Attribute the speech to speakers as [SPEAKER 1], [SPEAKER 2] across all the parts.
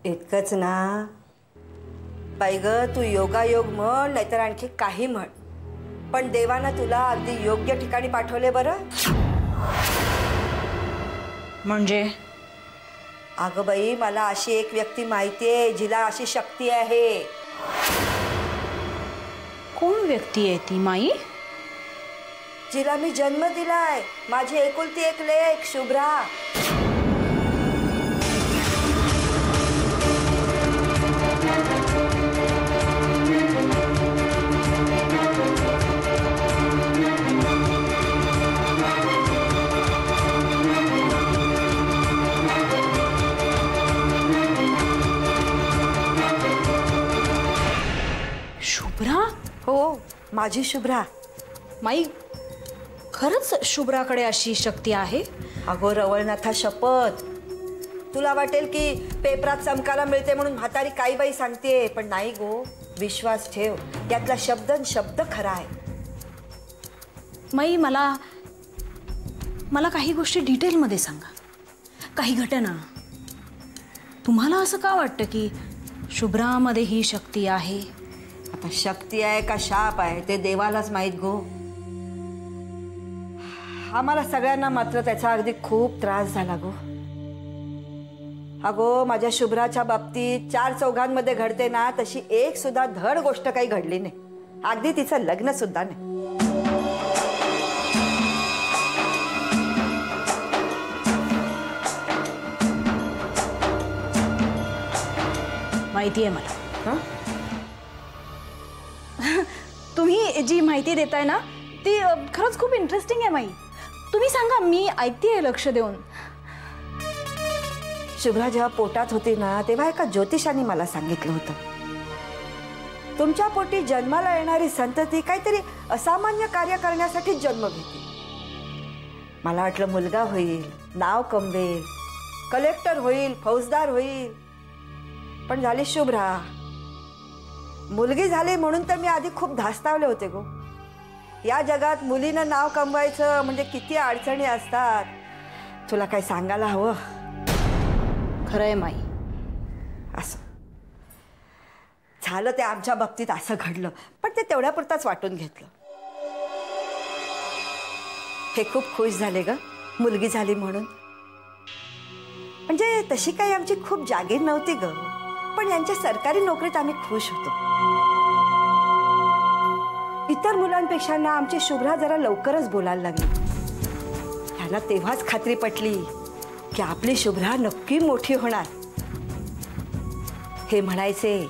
[SPEAKER 1] इतकंच ना बाई ग, तू योगायोग म्हण नाहीतर आणखी काही म्हण, पण देवानं तुला अगदी योग्य ठिकाणी पाठवले बरं.
[SPEAKER 2] म्हणजे
[SPEAKER 1] अगं बाई, मला अशी एक व्यक्ती माहितीये जिला अशी शक्ती आहे.
[SPEAKER 2] कोण व्यक्ती आहे ती माई?
[SPEAKER 1] जिला मी जन्म दिलाय, माझी एकुलती एक लेक शुभ्रा.
[SPEAKER 2] शुभ्रा?
[SPEAKER 1] हो, माझी शुभ्रा.
[SPEAKER 2] माई, खरंच शुभ्राकडे अशी शक्ती आहे?
[SPEAKER 1] अगो रवळनाथा शपथ. तुला वाटेल की पेपरात चमकाला मिळते म्हणून म्हातारी काही बाई सांगते, पण नाही गो. विश्वास ठेव, यातला शब्द शब्द खरा आहे.
[SPEAKER 2] माई, मला काही गोष्टी डिटेलमध्ये सांगा, काही घटना. तुम्हाला असं का वाटतं की शुभ्रामध्ये ही शक्ती आहे?
[SPEAKER 1] आता शक्ती आहे का शाप आहे ते देवालाच माहीत गो. आम्हाला सगळ्यांना मात्र त्याचा अगदी खूप त्रास झाला गो. अगो, माझ्या शुभ्राच्या बाबतीत 4 चौघांमध्ये घडते ना तशी एक सुद्धा धड गोष्ट काही घडली नाही. अगदी तिचं लग्न सुद्धा नाही.
[SPEAKER 2] माहिती आहे मला. तुम्ही जी माहिती देताय ना ती खरंच खूप इंटरेस्टिंग आहे माई. तुम्ही सांगा, मी ऐकतेय लक्ष देऊन.
[SPEAKER 1] शुभ्रा जेव्हा पोटात होती ना तेव्हा एका ज्योतिषाने मला सांगितलं होतं, तुमच्या पोटी जन्माला येणारी संतती काहीतरी असामान्य कार्य करण्यासाठी जन्म घेते. मला वाटलं मुलगा होईल, नाव कमवेल, कलेक्टर होईल, फौजदार होईल, पण झाली शुभ्रा. मुलगी झाली म्हणून तर मी आधी खूप धास्तावले होते गो. या जगात मुलीनं नाव कमवायचं म्हणजे किती अडचणी असतात तुला काही सांगायला हवं.
[SPEAKER 2] खरंय माई.
[SPEAKER 1] असं झालं ते आमच्या बाबतीत असं घडलं, पण ते तेवढ्यापुरताच वाटून घेतलं. हे खूप खुश झाले ग मुलगी झाली म्हणून. म्हणजे तशी काही आमची खूप जागीर नव्हती ग, पण यांच्या सरकारी नोकरीत आम्ही खुश होतो. इतर मुलांपेक्षा ना आमची शुभ्रा जरा लवकरच बोलायला लागली. त्यांना तेव्हाच खात्री पटली की आपली शुभ्रा नक्की मोठी होणार. हे म्हणायचे,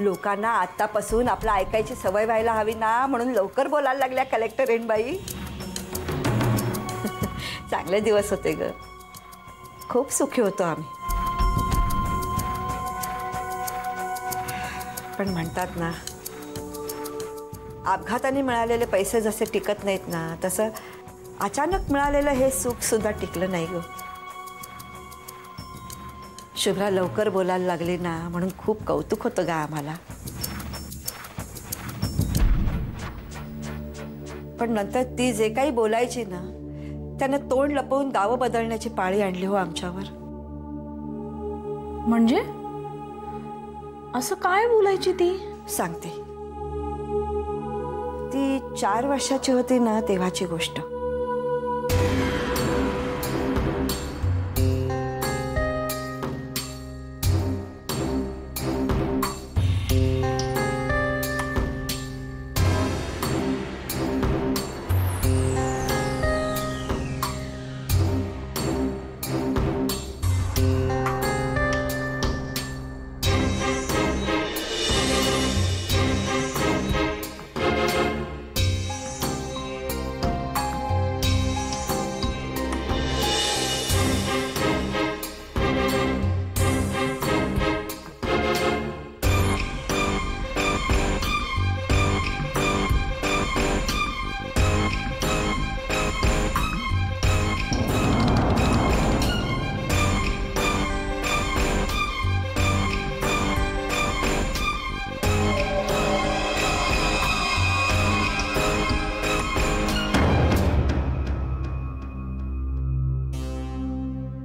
[SPEAKER 1] लोकांना आतापासून आपलं ऐकायची सवय व्हायला हवी ना, म्हणून लवकर बोलायला लागल्या कलेक्टर रेणबाई. चांगले दिवस होते ग, खूप सुखी होतो आम्ही. पण म्हणतात ना, अपघाताने मिळालेले पैसे जसे टिकत नाहीत ना, तसं अचानक मिळालेलं हे सुख सुद्धा टिकलं नाही ग. शुभ्रा लवकर बोलायला लागली ना म्हणून खूप कौतुक होतं ग आम्हाला. पण नंतर ती जे काही बोलायची ना त्यानं तोंड लपवून गावं बदलण्याची पाळी आणली हो आमच्यावर.
[SPEAKER 2] म्हणजे असं काय बोलायची ती?
[SPEAKER 1] सांगते. ती 4 वर्षाची होती ना तेव्हाची गोष्ट.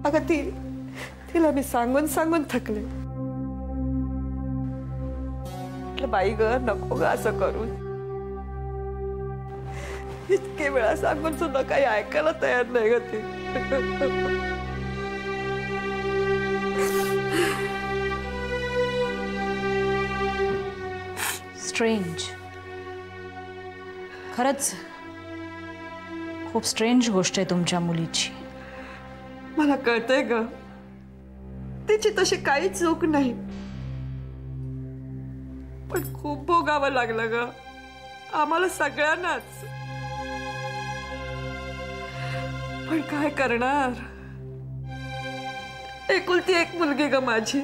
[SPEAKER 1] अगं तिला मी सांगून सांगून थकले. म्हटलं बाई ग नको ग असं करू. इतके वेळा सांगून सुद्धा काही ऐकायला तयार नाही ग ती.
[SPEAKER 2] स्ट्रेंज. खरंच खूप स्ट्रेंज गोष्ट आहे तुमच्या मुलीची.
[SPEAKER 1] मला कळतंय ग तिची तशी काही चूक नाही, पण खूप भोगावं लागलं ग आम्हाला सगळ्यांनाच. पण काय करणार, एकुलती एक मुलगी ग माझी.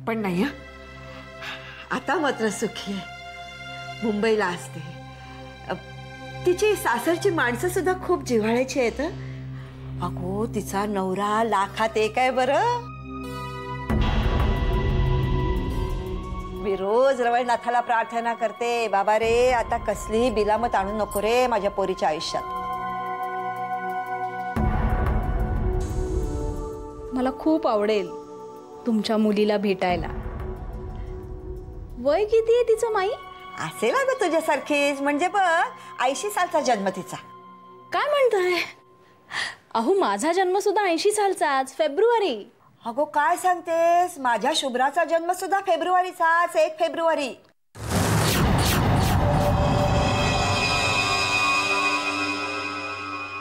[SPEAKER 1] पण नाही हं, आता मात्र सुखी आहे. मुंबईला असते. तिची सासरची माणसं सुद्धा खूप जिव्हाळ्याची आहेत. अगो तिचा नवरा लाखात एक आहे बरं. मी रोज रवळनाथाला प्रार्थना करते, बाबा रे आता कसलीही बिलामत आणू नको रे माझ्या पोरीच्या आयुष्यात.
[SPEAKER 2] मला खूप आवडेल तुमच्या मुलीला भेटायला. वय किती आहे तिचं माई?
[SPEAKER 1] असेल अगं तुझ्यासारखीच, म्हणजे बघ 80 सालचा जन्म तिचा.
[SPEAKER 2] काय म्हणताय? अहो माझा जन्म सुद्धा 80 सालचाच, फेब्रुवारी.
[SPEAKER 1] अगो काय सांगतेस, माझ्या शुभ्राचा जन्म सुद्धा फेब्रुवारीचाच, 1 फेब्रुवारी.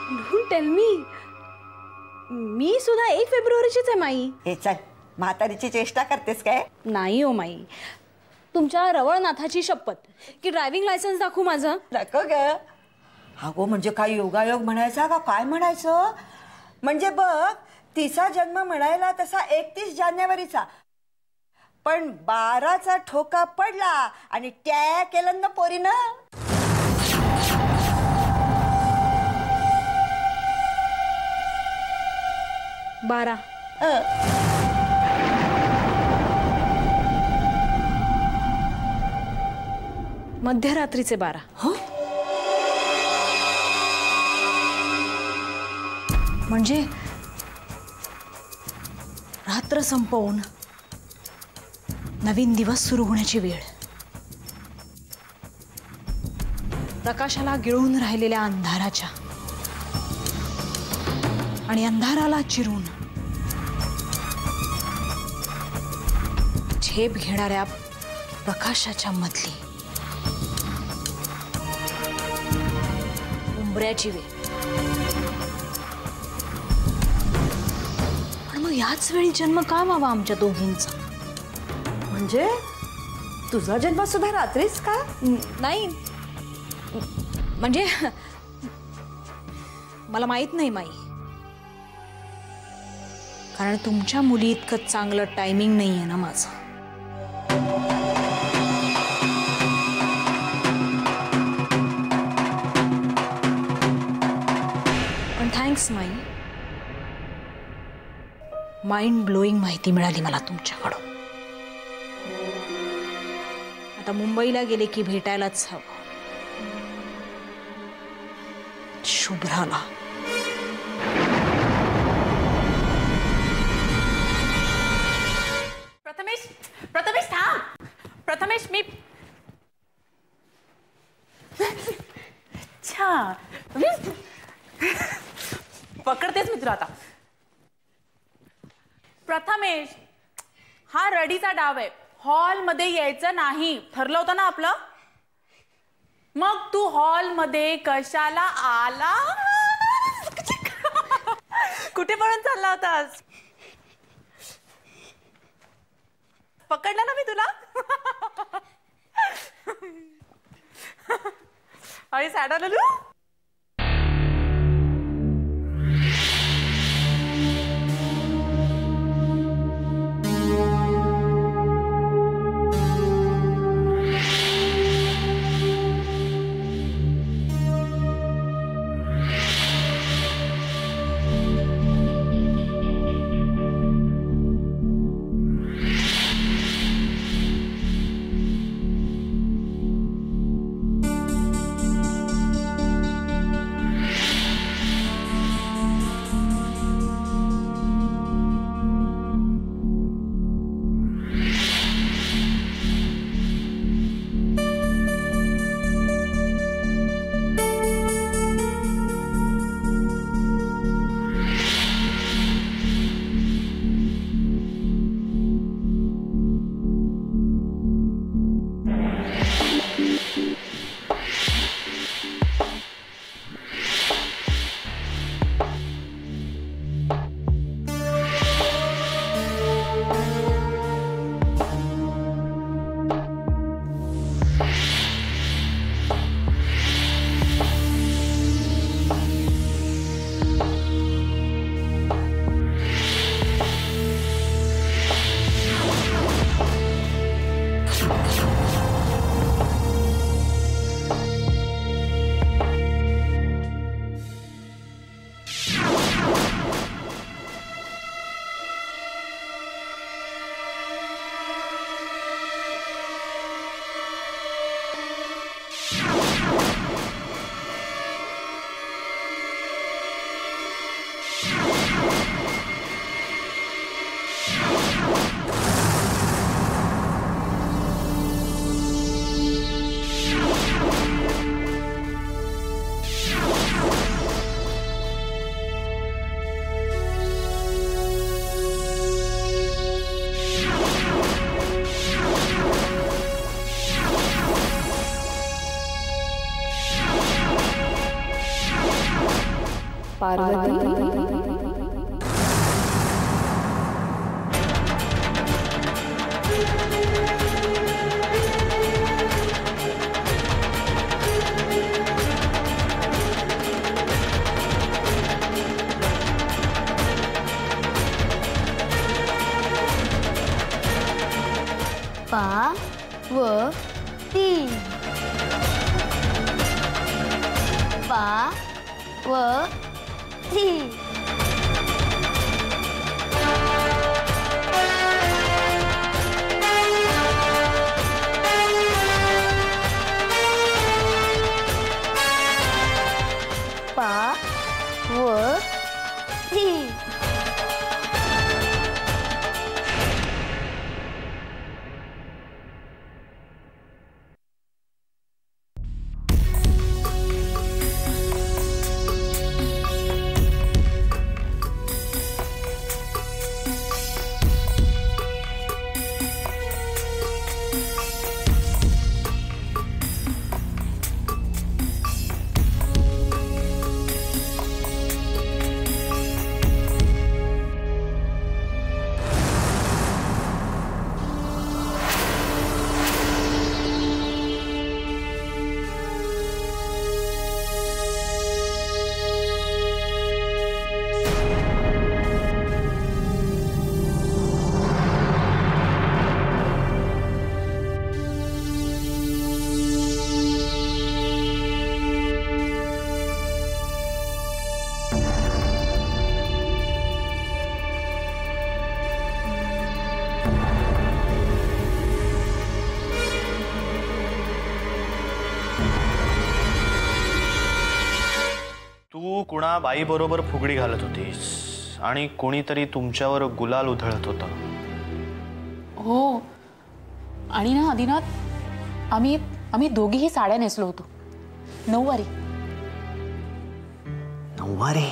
[SPEAKER 2] डोंट टेल मी सुद्धा 1 फेब्रुवारीचीच आहे माई.
[SPEAKER 1] हे चल म्हातारीची चेष्टा करतेस काय?
[SPEAKER 2] नाही हो माई, तुमच्या रवळनाथाची शपथ की ड्रायव्हिंग लायसन्स दाखवू माझं.
[SPEAKER 1] नको ग. अगो म्हणजे काय योगायोग म्हणायचा का काय म्हणायचं? म्हणजे बघ तिचा जन्म म्हणायला तसा 31 जानेवारीचा, पण 12चा ठोका पडला आणि त्या केलं ना पोरीनं.
[SPEAKER 2] बारा. मध्यरात्रीचे 12.
[SPEAKER 1] हो
[SPEAKER 2] म्हणजे रात्र संपवून नवीन दिवस सुरू होण्याची वेळ. प्रकाशाला गिळून राहिलेल्या अंधाराच्या आणि अंधाराला चिरून झेप घेणाऱ्या प्रकाशाच्या मधली उंबऱ्याची वेळ. पण मग याच वेळी जन्म का व्हावा आमच्या दोघींचा?
[SPEAKER 1] म्हणजे तुझा जन्म सुद्धा रात्रीच का?
[SPEAKER 2] नाही म्हणजे मला माहित नाही माई, कारण तुमच्या मुली इतकं चांगलं टायमिंग नाहीये ना माझं. पण थँक्स माई, माइंड ब्लोईंग माहिती मिळाली मला तुमच्याकडून. आता मुंबईला गेले की भेटायलाच हवं शुभ्राला.
[SPEAKER 3] प्रथमेश थांब. प्रथमेश मी अच्छा पकडतेच मी तुला आता. प्रथमेश हा रडीचा डाव आहे, हॉल मध्ये यायचं नाही ठरलं होतं ना आपलं. मग तू हॉल मध्ये कशाला आला? कुठे पळून चालला होतास? पकडलं ना मी तुला. आणि सॅडा ललू
[SPEAKER 4] पार्वती पार्वती पार्वती पार्वती
[SPEAKER 5] तू कुणा बाई बरोबर फुगडी घालत होतीस आणि कोणीतरी तुमच्यावर गुलाल उधळत होता.
[SPEAKER 3] हो आणि ना आदिनाथ आम्ही दोघीही साड्या नेसलो होतो. नऊवारी.
[SPEAKER 5] नऊवारी?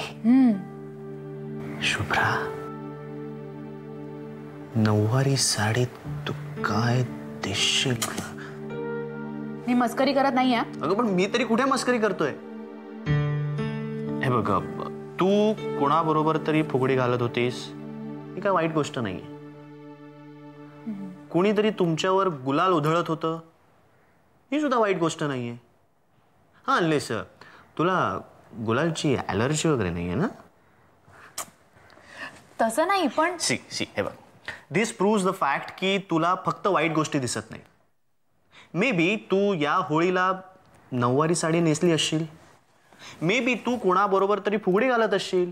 [SPEAKER 5] शुभ्रा, नऊवारी साडीत तू काय दिसशील?
[SPEAKER 3] मी मस्करी करत नाही आहे.
[SPEAKER 5] अगं पण मी तरी कुठे मस्करी करतोय? हे बघ, तू कोणाबरोबर तरी फुगडी घालत होतीस, ही काय वाईट गोष्ट नाहीये. कोणीतरी तुमच्यावर गुलाल उधळत होतं, ही सुद्धा वाईट गोष्ट नाहीये. हा, अनलेस तुला गुलालची ॲलर्जी वगैरे नाहीये ना?
[SPEAKER 3] तसं नाही, पण
[SPEAKER 5] सी हे बघ, दिस प्रूव्स द फॅक्ट की तुला फक्त वाईट गोष्टी दिसत नाही. मे बी तू या होळीला नऊवारी साडी नेसली असशील, मे बी तू कोणाबरोबर तरी फुगडी घालत असशील,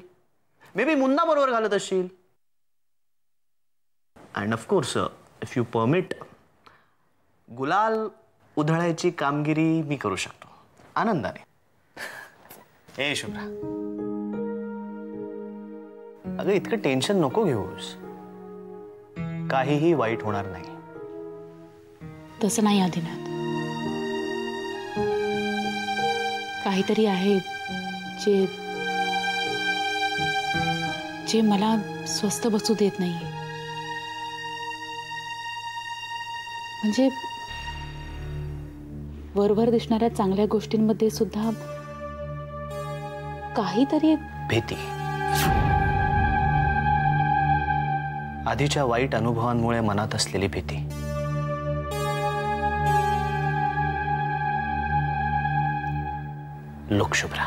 [SPEAKER 5] मे बी मुन्ना बरोबर घालत असशील. And of course if you permit, गुलाल उधळायची कामगिरी मी करू शकतो आनंदाने. ए शुभ्रा, अगं इतकं टेन्शन नको घेऊस, काहीही वाईट होणार नाही.
[SPEAKER 3] तसं नाही आदिनाथ. काहीतरी आहे जे जे मला स्वस्थ बसू देत नाहीये. म्हणजे वरवर दिसणाऱ्या चांगल्या गोष्टींमध्ये सुद्धा काहीतरी
[SPEAKER 5] भीती. आधीच्या वाईट अनुभवांमुळे मनात असलेली भीती. Look, Shubhra.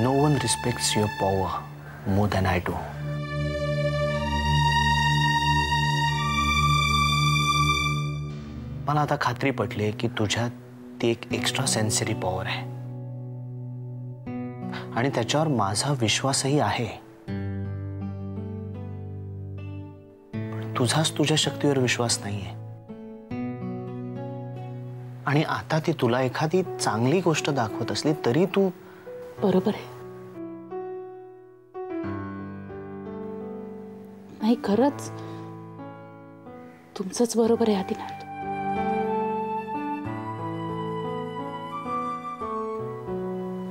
[SPEAKER 5] No one respects your power more than I do. मला आता खात्री पटली की तुझ्यात ती एक एक्स्ट्रा सेन्सरी पॉवर आहे आणि त्याच्यावर माझा विश्वासही आहे. पण तुझाच तुझ्या शक्तीवर विश्वास नाहीये. आणि आता ती तुला एखादी चांगली गोष्ट दाखवत असली तरी तू.
[SPEAKER 3] बरोबर आहे. नाही, खरंच तुमचंच बरोबर आहे आदिनाथ.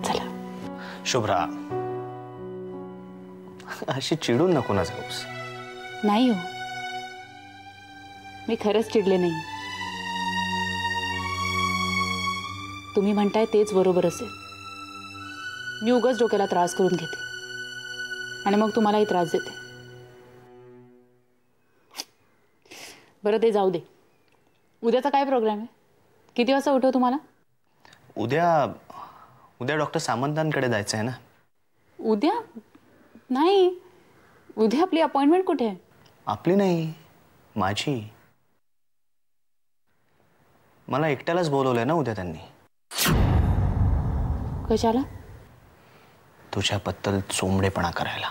[SPEAKER 3] चला.
[SPEAKER 5] शुभ्रा, अशी चिडून नको ना जाऊस.
[SPEAKER 3] नाही हो, मी खरंच चिडले नाही. तुम्ही म्हणताय तेच बरोबर असेल. मी उगाच डोक्याला त्रास करून घेते आणि मग तुम्हालाही त्रास देते. बरं ते जाऊ दे. उद्याचा काय प्रोग्राम आहे? किती वाजता उठव तुम्हाला?
[SPEAKER 5] उद्या डॉक्टर सामंतांकडे जायचं आहे ना.
[SPEAKER 3] उद्या नाही, उद्या आपली अपॉइंटमेंट कुठे आहे?
[SPEAKER 5] आपली नाही, माझी. मला एकट्यालाच बोलवलंय ना उद्या त्यांनी.
[SPEAKER 3] कशाला?
[SPEAKER 5] तुझ्याबद्दल चोंबडेपणा करायला.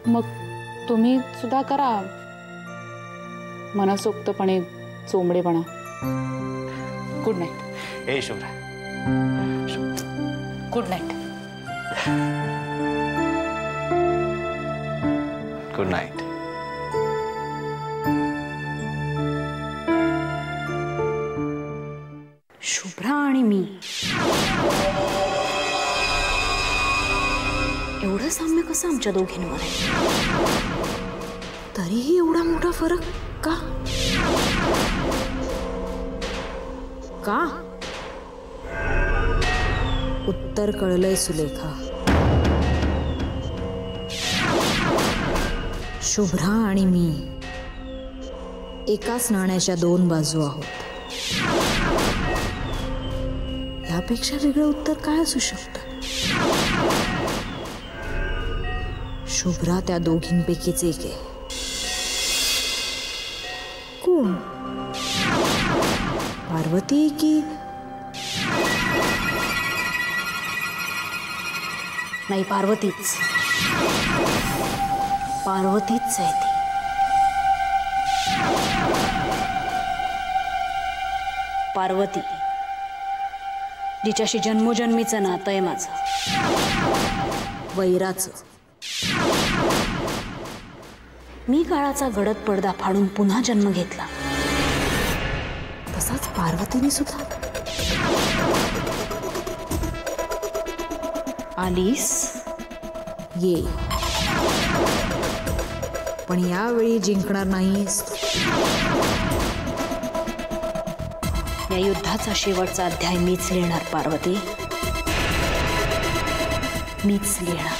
[SPEAKER 3] मग तुम्ही सुद्धा करा मनसोक्तपणे चोंबडेपणा. Good night.
[SPEAKER 5] ए Shubhra,
[SPEAKER 3] good night.
[SPEAKER 5] Good night.
[SPEAKER 2] Shubhra आणि मी एवढं साम्य कसं आमच्या दोघींमध्ये? तरीही एवढा मोठा फरक का? का? उत्तर कळलंय सुलेखा. शुभ्रा आणि मी एकाच नाण्याच्या दोन बाजू आहोत. यापेक्षा वेगळं उत्तर काय असू शकतं? शुभ्रा त्या दोघींपैकीच एक आहे. कोण? पार्वती की नाही? पार्वतीच. पार्वतीच आहे ती. पार्वती जिच्याशी जन्मोजन्मीचं नातं आहे माझं, वैराचं. मी काळाचा गडद पडदा फाडून पुन्हा जन्म घेतला, तसाच पार्वतीने सुद्धा. आलीस ये, पण यावेळी जिंकणार नाहीस. या युद्धाचा शेवटचा अध्याय मीच लिहिणार पार्वती, मीच लिहिणार.